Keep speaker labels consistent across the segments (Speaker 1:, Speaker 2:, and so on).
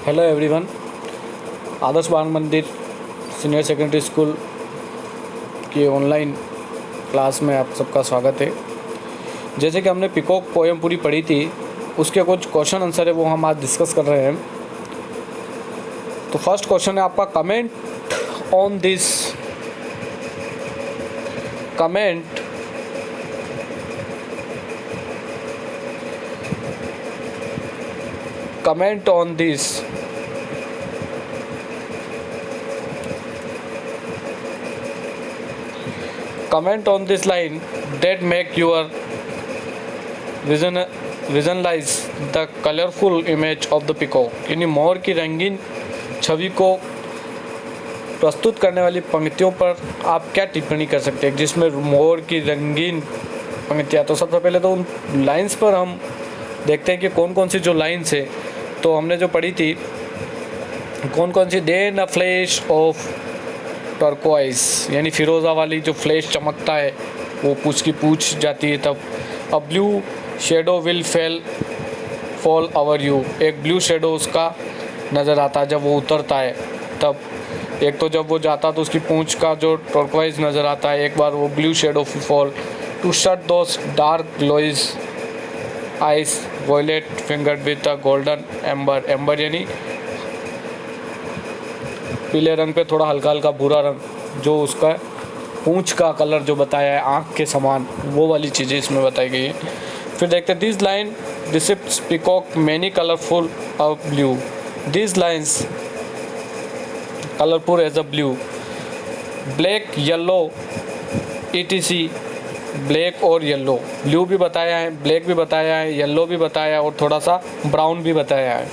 Speaker 1: Hello everyone. आदर्श बाल मंदिर senior secondary school की ऑनलाइन क्लास में आप सबका स्वागत है। जैसे कि हमने पीकॉक पोएम पूरी पढ़ी थी, उसके कुछ क्वेश्चन आंसर है वो हम आज डिस्कस कर रहे हैं। तो फर्स्ट क्वेश्चन है आपका, comment on this comment on this line that make your visualize the colorful image of the peacock। यानी मोर की रंगीन छवि को प्रस्तुत करने वाली पंक्तियों पर आप क्या टिप्पणी कर सकते हैं जिसमें मोर की रंगीन पंक्तियाँ। तो सबसे पहले तो उन लाइंस पर हम देखते हैं कि कौन कौन सी जो लाइंस है तो हमने जो पढ़ी थी कौन कौन सी। Then a flash of turquoise, यानी फिरोज़ा वाली जो फ्लैश चमकता है वो पूछ जाती है तब। A blue shadow will fall over you, एक ब्लू शेडो उसका नज़र आता है जब वो उतरता है तब। एक तो जब वो जाता तो उसकी पूंछ का जो टर्कोइस नज़र आता है, एक बार वो blue shadow fall. To shut those dark glows eyes violet fingered with a golden amber, amber यानी पीले रंग पे थोड़ा हल्का हल्का भूरा रंग, जो उसका पूंछ का कलर जो बताया है आँख के समान, वो वाली चीज़ें इसमें बताई गई है। फिर देखते हैं this line describes peacock many colourful of blue, this lines colourful as a blue, black yellow ETC, black और येलो, ब्लू भी बताया है, ब्लैक भी बताया है, येलो भी बताया है और थोड़ा सा ब्राउन भी बताया है।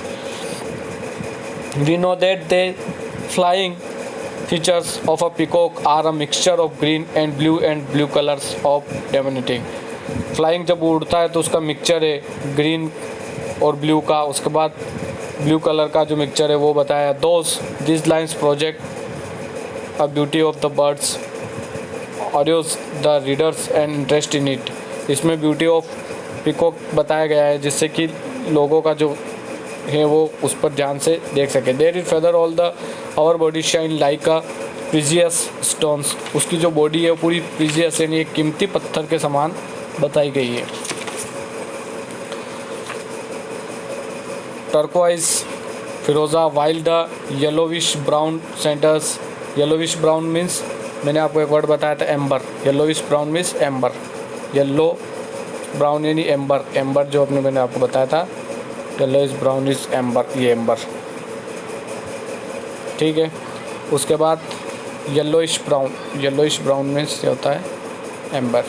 Speaker 1: We know that they flying features of a peacock are a mixture of green and blue colors of dominating। Flying जब उड़ता है तो उसका मिक्सचर है ग्रीन और ब्लू का, उसके बाद ब्लू कलर का जो मिक्सचर है वो बताया। This lines project a beauty of the birds audios the readers and interest in it, इसमें ब्यूटी ऑफ पीकॉक बताया गया है जिससे कि लोगों का जो है वो उस पर ध्यान से देख सके। There is feather all the our body shine like a precious stones, उसकी जो बॉडी है वो पूरी प्रीजियस यानी एक कीमती पत्थर के समान बताई गई है। Turquoise Firoza, while the yellowish brown centres, yellowish brown means मैंने आपको एक वर्ड बताया था amber, yellowish brown means amber, yellow brown यानी एम्बर, एम्बर जो मैंने आपको बताया था येलोइश ब्राउन इज एम्बर, ये एम्बर, ठीक है। उसके बाद येलोइश ब्राउन मीन्स ये होता है एम्बर।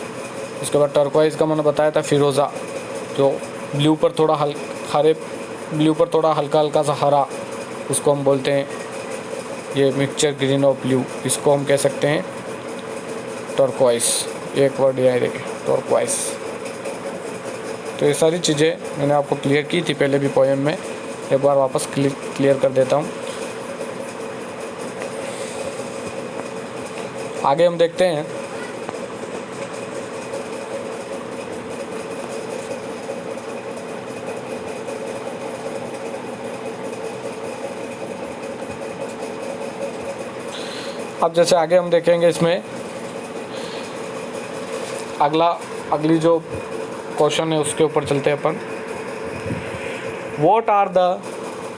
Speaker 1: उसके बाद टर्कोइज का मैंने बताया था फिरोज़ा, जो ब्लू पर थोड़ा हल्का हल्का सा हरा, उसको हम बोलते हैं ये मिक्सचर ग्रीन और ब्लू, इसको हम कह सकते हैं टर्कोइज। एक वर्ड यहाँ देखिए टर्कोइज। तो ये सारी चीज़ें मैंने आपको क्लियर की थी पहले भी पोएम में, एक बार वापस क्लियर कर देता हूँ। आगे हम देखते हैं अब जैसे आगे हम देखेंगे इसमें अगली जो क्वेश्चन है उसके ऊपर चलते हैं अपन। What are the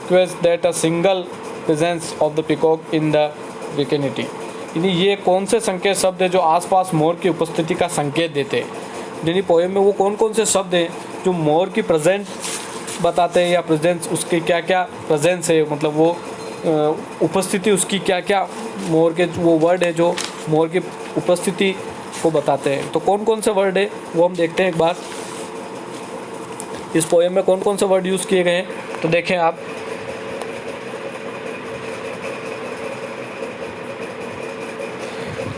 Speaker 1: clues that a single presence of the peacock in the vicinity? यानी ये कौन से संकेत शब्द है जो आसपास मोर की उपस्थिति का संकेत देते हैं। यानी पोएम में वो कौन कौन से शब्द हैं जो मोर की प्रेजेंट बताते हैं या प्रेजेंस उसकी क्या क्या प्रेजेंस है, मतलब वो उपस्थिति उसकी क्या क्या, मोर के वो वर्ड है जो मोर की उपस्थिति को बताते हैं। तो कौन कौन से वर्ड है वो हम देखते हैं एक बार। इस पोएम में कौन कौन से वर्ड यूज़ किए गए हैं तो देखें आप।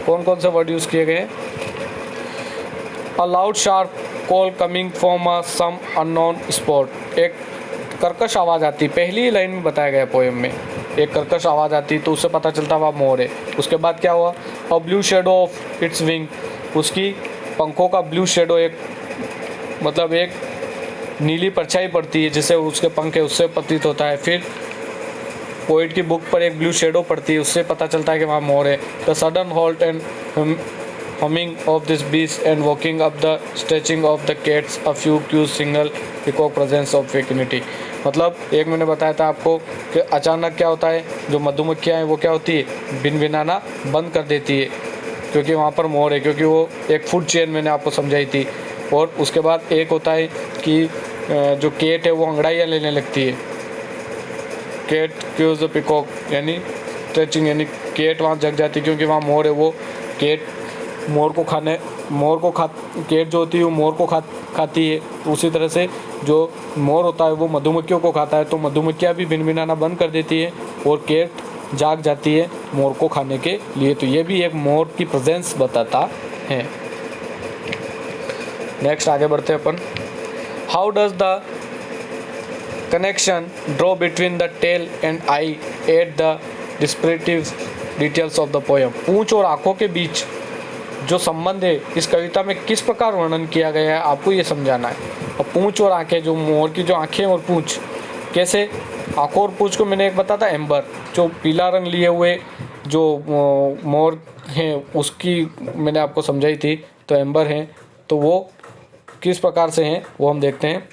Speaker 1: कौन कौन से वर्ड यूज़ किए गए हैं। A loud sharp call coming from a some unknown spot, एक कर्कश आवाज़ आती, पहली ही लाइन में बताया गया पोएम में एक कर्कश आवाज़ आती तो उससे पता चलता वह मोर है। उसके बाद क्या हुआ, a blue shadow of its wing, उसकी पंखों का ब्लू शेडो, एक मतलब एक नीली परछाई पड़ती है जिससे उसके पंख है उससे प्रतीत होता है। फिर पोइट की बुक पर एक ब्लू शेडो पड़ती है, उससे पता चलता है कि वहाँ मोर है। The sudden halt and humming of this beast and walking up the stretching of the cats a few cues signal peacock presence of vacuity। मतलब एक मैंने बताया था आपको कि अचानक क्या होता है, जो मधुमक्खियाँ हैं वो क्या होती है, भिनभिनाना बंद कर देती है क्योंकि वहाँ पर मोर है, क्योंकि वो एक फूड चेन मैंने आपको समझाई थी। और उसके बाद एक होता है कि जो केट है वो अंगड़ाइयाँ लेने लगती है, केट क्यूज द पिकॉक, यानी स्ट्रेचिंग, यानी केट वहाँ जग जाती है क्योंकि वहाँ मोर है। वो केट केट जो होती है वो मोर को खाती है। तो उसी तरह से जो मोर होता है वो मधुमक्खियों को खाता है, तो मधुमक्खियाँ भी भिनभिनाना बंद कर देती है और केट जाग जाती है मोर को खाने के लिए। तो ये भी एक मोर की प्रेजेंस बताता है। नेक्स्ट आगे बढ़ते हैं अपन। How does the connection draw between the tail and eye at the descriptive details of the poem. पूंछ और आंखों के बीच जो संबंध है इस कविता में किस प्रकार वर्णन किया गया है, आपको ये समझाना है। और पूंछ और आंखें, जो मोर की जो आंखें और पूंछ, कैसे आंखों और पूंछ को मैंने एक बताया था, एम्बर, जो पीला रंग लिए हुए जो मोर हैं उसकी मैंने आपको समझाई थी। तो एम्बर हैं, तो वो किस प्रकार से हैं वो हम देखते हैं।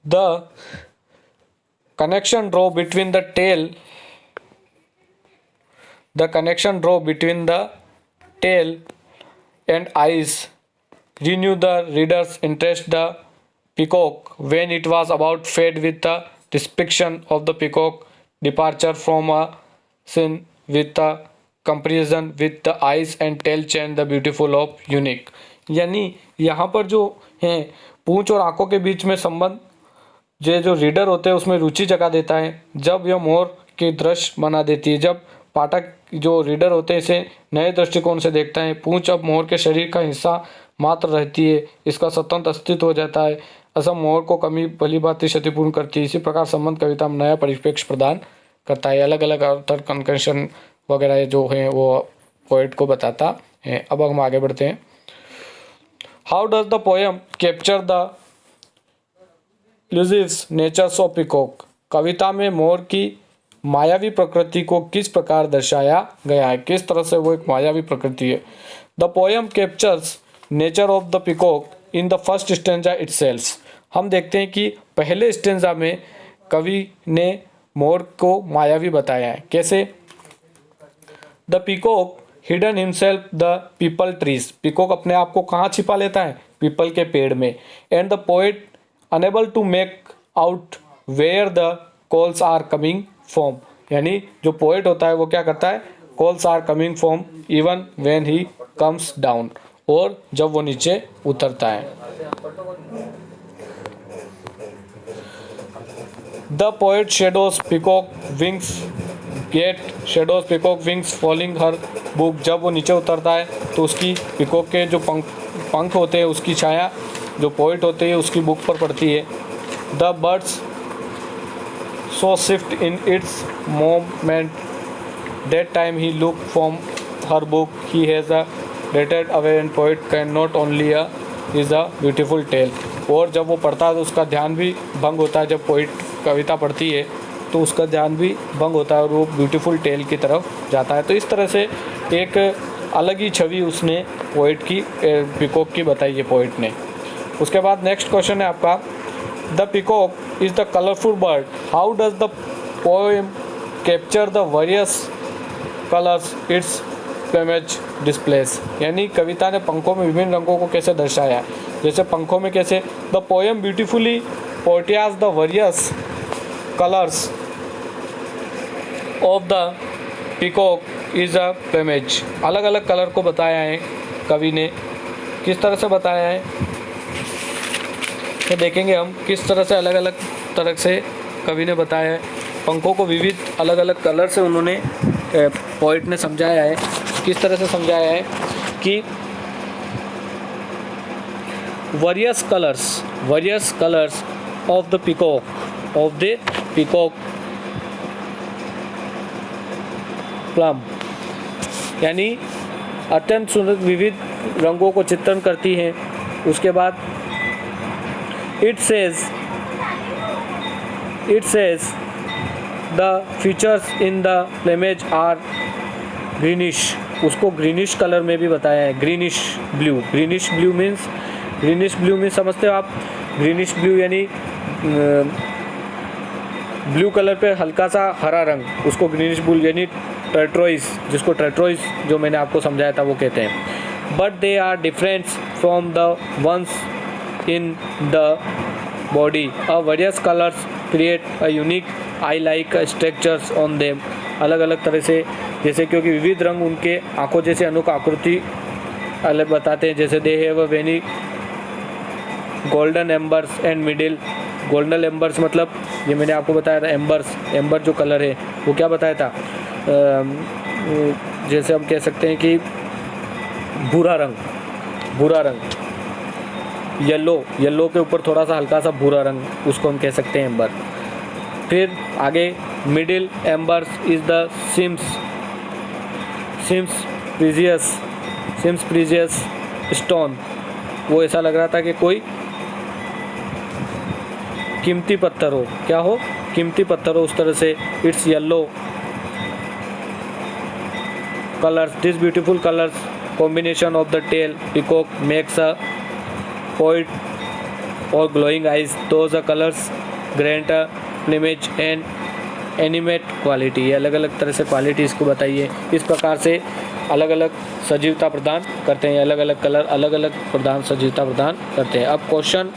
Speaker 1: The connection draw between the tail and eyes renew the reader's interest. The peacock, when it was about fed with the depiction of the peacock departure from a scene with the comparison with the eyes and tail chain the beautiful of unique। यानी यहाँ पर जो हैं पूंछ और आंखों के बीच में संबंध जो रीडर होते हैं उसमें रुचि जगा देता है जब यह मोर के दृश्य बना देती है। जब पाठक जो रीडर होते हैं इसे नए दृष्टिकोण से देखता है। पूंछ अब मोर के शरीर का हिस्सा मात्र रहती है, इसका स्वतंत्र अस्तित्व हो जाता है। असम मोर को कमी भली भांति क्षतिपूर्ण करती है। इसी प्रकार संबंध कविता में नया परिप्रेक्ष्य प्रदान करता है। अलग अलग अर्थर कन्वेंशन वगैरह जो हैं वो पोएट को बताता है। अब हम आगे बढ़ते हैं। How does the poem capture the elusive natures of peacock. कविता में मोर की मायावी प्रकृति को किस प्रकार दर्शाया गया है, किस तरह से वो एक मायावी प्रकृति है। The poem captures nature of the peacock in the first stanza itself. हम देखते हैं कि पहले स्टेंजा में कवि ने मोर को मायावी बताया है। कैसे? The peacock hidden himself the people trees. Peacock अपने आप को कहाँ छिपा लेता है? पीपल के पेड़ में। And the poet unable to make out where the calls are coming from. यानी जो पोएट होता है वो क्या करता है? Calls are coming from even when he comes down, और जब वो नीचे उतरता है। The poet shadows peacock wings get shadows peacock wings falling her book. जब वो नीचे उतरता है तो उसकी पीकॉक के जो पंख होते हैं उसकी छाया जो पोएट होते हैं उसकी बुक पर पड़ती है। The birds so shift in its moment that time he look from her book he has a dated away and poet can not only is a beautiful tale. और जब वो पढ़ता है तो उसका ध्यान भी भंग होता है। जब पोएट कविता पढ़ती है तो उसका ध्यान भी भंग होता है और वो ब्यूटीफुल टेल की तरफ जाता है। तो इस तरह से एक अलग ही छवि उसने पोएट की पीकॉक की बताई है पोएट ने। उसके बाद नेक्स्ट क्वेश्चन है आपका, the peacock is the colourful bird, how does the poem capture the various colours it's plumage displace. यानी कविता ने पंखों में विभिन्न रंगों को कैसे दर्शाया है। जैसे पंखों में कैसे, the poem beautifully portrays the various colours of the peacock is a plumage. अलग अलग कलर को बताया है कवि ने। किस तरह से बताया है तो देखेंगे हम किस तरह से अलग अलग तरह से कवि ने बताया है। पंखों को विविध अलग अलग कलर से उन्होंने पोएट ने समझाया है। किस तरह से समझाया है कि various colours of the peacock plum, यानी अत्यंत सुंदर विविध रंगों को चित्रण करती हैं। उसके बाद it says the features in the plumage are greenish, उसको ग्रीनिश कलर में भी बताया है, greenish blue. Greenish blue means समझते हो आप? ग्रीनिश ब्लू यानी ब्लू कलर पे हल्का सा हरा रंग, उसको ग्रीनिश ब्लू यानी टर्टोइज, जिसको टर्टोइज जो मैंने आपको समझाया था वो कहते हैं। But they are different from the ones in the body, a various colours create a unique I like structures on them, अलग अलग तरह से, जैसे क्योंकि विविध रंग उनके आंखों जैसे अनोखा आकृति अलग बताते हैं। जैसे they have a veiny golden ambers and middle, golden ambers मतलब ये मैंने आपको बताया था, एम्बर जो कलर है वो क्या बताया था, जैसे हम कह सकते हैं कि भूरा रंग, येलो के ऊपर थोड़ा सा हल्का सा भूरा रंग, उसको हम कह सकते हैं एम्बर। फिर आगे middle ambers is the seems precious stone, वो ऐसा लग रहा था कि कोई कीमती पत्थर हो, क्या हो, कीमती पत्थर हो, उस तरह से। It's yellow colours, this beautiful colours combination of the tail peacock makes a point और glowing eyes, those are colours grant a plumage and animate quality, अलग अलग तरह से क्वालिटी इसको बताइए। इस प्रकार से अलग अलग सजीवता प्रदान करते हैं, अलग अलग कलर अलग अलग सजीवता प्रदान करते हैं। अब क्वेश्चन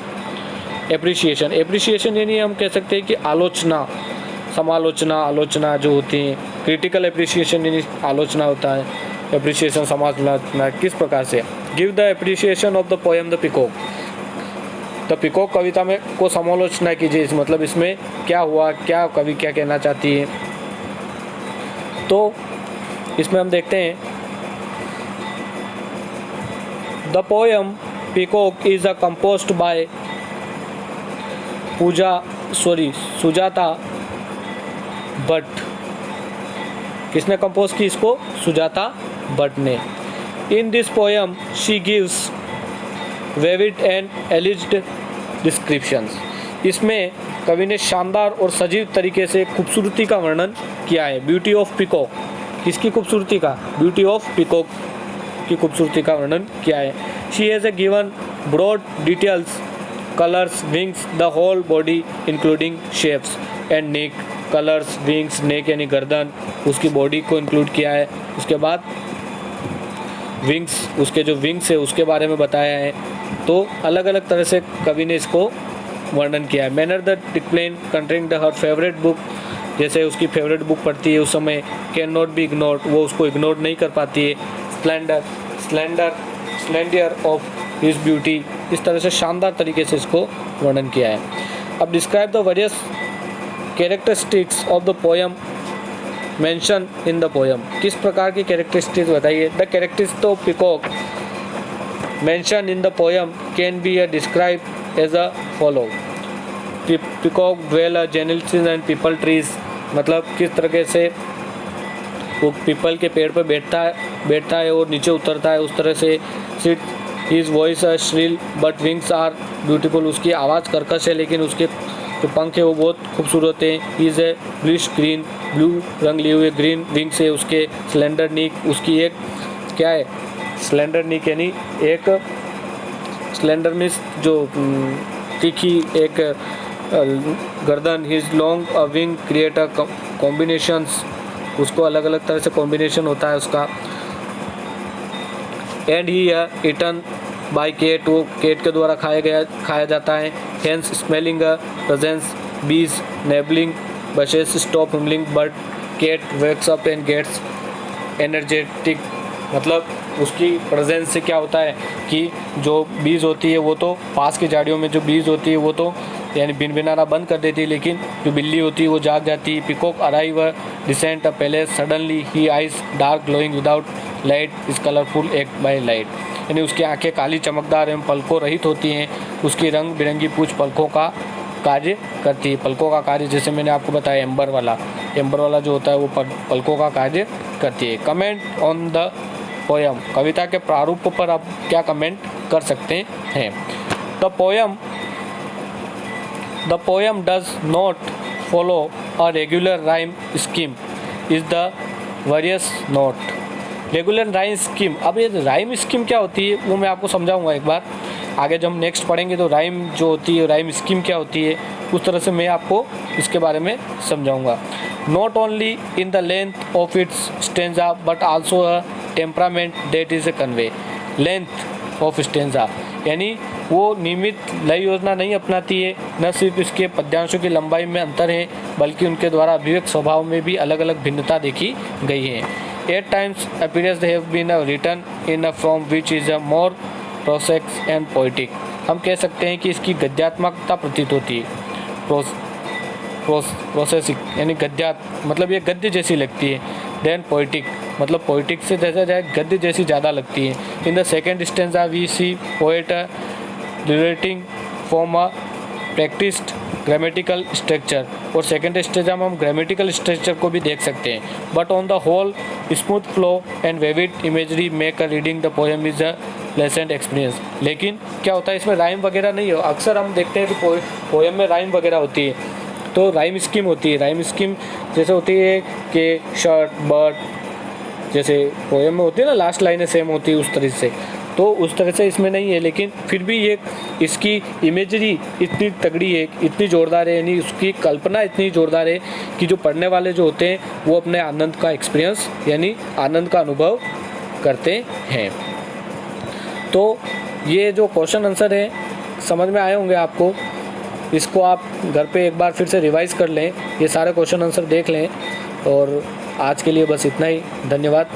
Speaker 1: एप्रिसिएशन यानी हम कह सकते हैं कि आलोचना जो होती है। क्रिटिकल एप्रिसिएशन यानी आलोचना होता है, एप्रिसिएशन समालोचना। किस प्रकार से? Give the appreciation of the poem the peacock, the peacock कविता में को समालोचना कीजिए, मतलब इसमें क्या हुआ, क्या कवि क्या कहना चाहती है। तो इसमें हम देखते हैं the poem peacock is a composed bye Sujata Bhatt. किसने कंपोज की इसको? सुजाता भट्ट ने। In this poem she gives vivid and एलिज्ड descriptions, इसमें कवि ने शानदार और सजीव तरीके से खूबसूरती का वर्णन किया है। ब्यूटी ऑफ पीकॉक, किसकी खूबसूरती का? ब्यूटी ऑफ पीकॉक की खूबसूरती का वर्णन किया है। She has a given broad details colours wings the whole body including shapes and neck, colours wings neck यानी गर्दन, उसकी बॉडी को इंक्लूड किया है। उसके बाद विंग्स, उसके जो विंग्स है उसके बारे में बताया है। तो अलग अलग तरह से कवि ने इसको वर्णन किया है। Manner the decline containing the her favourite book, जैसे उसकी फेवरेट बुक पढ़ती है उस समय, कैन नॉट बी इग्नोर्ड, वो उसको इग्नोर नहीं कर पाती है। स्प्लेंडर ऑफ हिज ब्यूटी, इस तरह से शानदार तरीके से इसको वर्णन किया है। अब describe the various characteristics of the poem mention in the poem, किस प्रकार की कैरेक्टरिस्टिक्स बताइए। The characteristics of peacock mention in the poem can be describe as a follow. Peacock dwell jungles and peepal trees, मतलब किस तरीके से वो people के पेड़ पर बैठता है और नीचे उतरता है, उस तरह से। Sit his voice are shrill but wings are beautiful, उसकी आवाज़ कर्कश है लेकिन उसके जो पंख है वो बहुत खूबसूरत है। Is a bluish green, blue रंग लिए हुए, ग्रीन विंग्स है उसके। स्लेंडर नीक, उसकी एक क्या है? स्लेंडर नीक यानी एक स्लेंडर मीन्स जो तीखी एक गर्दन। His long a wing create a combinations, उसको अलग अलग तरह से कॉम्बिनेशन होता है उसका। And he eaten by cat, वो केट के द्वारा खाया जाता है। Hence smelling presence bees nibbling bushes stop humming but cat wakes up and gets energetic, मतलब उसकी प्रेजेंस से क्या होता है कि जो बीज होती है वो तो पास की झाड़ियों में जो बीज होती है वो तो यानी भिनभिनाना बंद कर देती है, लेकिन जो बिल्ली होती है वो जाग जाती है। Peacock arrive descent a palace suddenly he eyes dark glowing without light is colourful act by light, यानी उसकी आंखें काली चमकदार एवं पलकों रहित होती हैं। उसकी रंग बिरंगी पूंछ पलकों का कार्य करती है। पलकों का कार्य जैसे मैंने आपको बताया एम्बर वाला जो होता है वो पलकों का कार्य करती है। कमेंट ऑन द पोएम, कविता के प्रारूप पर आप क्या कमेंट कर सकते हैं। The poem does not follow a regular rhyme scheme is the various note. Regular rhyme scheme, अब ये राइम स्कीम क्या होती है वो मैं आपको समझाऊंगा एक बार आगे जब हम नेक्स्ट पढ़ेंगे। तो राइम जो होती है, राइम स्कीम क्या होती है, उस तरह से मैं आपको इसके बारे में समझाऊंगा। Not only in the length of its stanza but also a temperament that is a convey. Length of stanza यानी वो नियमित लय योजना नहीं अपनाती है, न सिर्फ इसके पद्यांशों की लंबाई में अंतर है बल्कि उनके द्वारा अभिव्यक्त स्वभाव में भी अलग अलग भिन्नता देखी गई है। At times appears they have been written in a form which is a more prosaic and poetic। हम कह सकते हैं कि इसकी गद्यात्मकता प्रतीत होती है। प्रोसेसिक यानी गद्यात्मक मतलब ये गद्य जैसी लगती है। देन पोइटिक मतलब पोइटिक से देखा जाए गद्य जैसी ज़्यादा लगती है। In the second stanza we see poet relating form a practised grammatical structure, और सेकेंड स्टेज में हम ग्रामेटिकल स्ट्रक्चर को भी देख सकते हैं। But on the whole smooth flow and vivid imagery make a reading the poem is a pleasant experience. लेकिन क्या होता है इसमें राइम वगैरह नहीं हो। अक्सर हम देखते हैं कि पोएम में राइम वगैरह होती है, तो राइम स्कीम होती है। राइम स्कीम जैसे होती है कि शर्ट बर्ड, जैसे पोएम में होती है ना लास्ट लाइनें सेम होती है उस तरह से, तो उस तरह से इसमें नहीं है। लेकिन फिर भी ये इसकी इमेजरी इतनी तगड़ी है, इतनी ज़ोरदार है, यानी उसकी कल्पना इतनी ज़ोरदार है कि जो पढ़ने वाले जो होते हैं वो अपने आनंद का एक्सपीरियंस यानी आनंद का अनुभव करते हैं। तो ये जो क्वेश्चन आंसर है समझ में आए होंगे आपको। इसको आप घर पे एक बार फिर से रिवाइज़ कर लें, ये सारे क्वेश्चन आंसर देख लें। और आज के लिए बस इतना ही, धन्यवाद।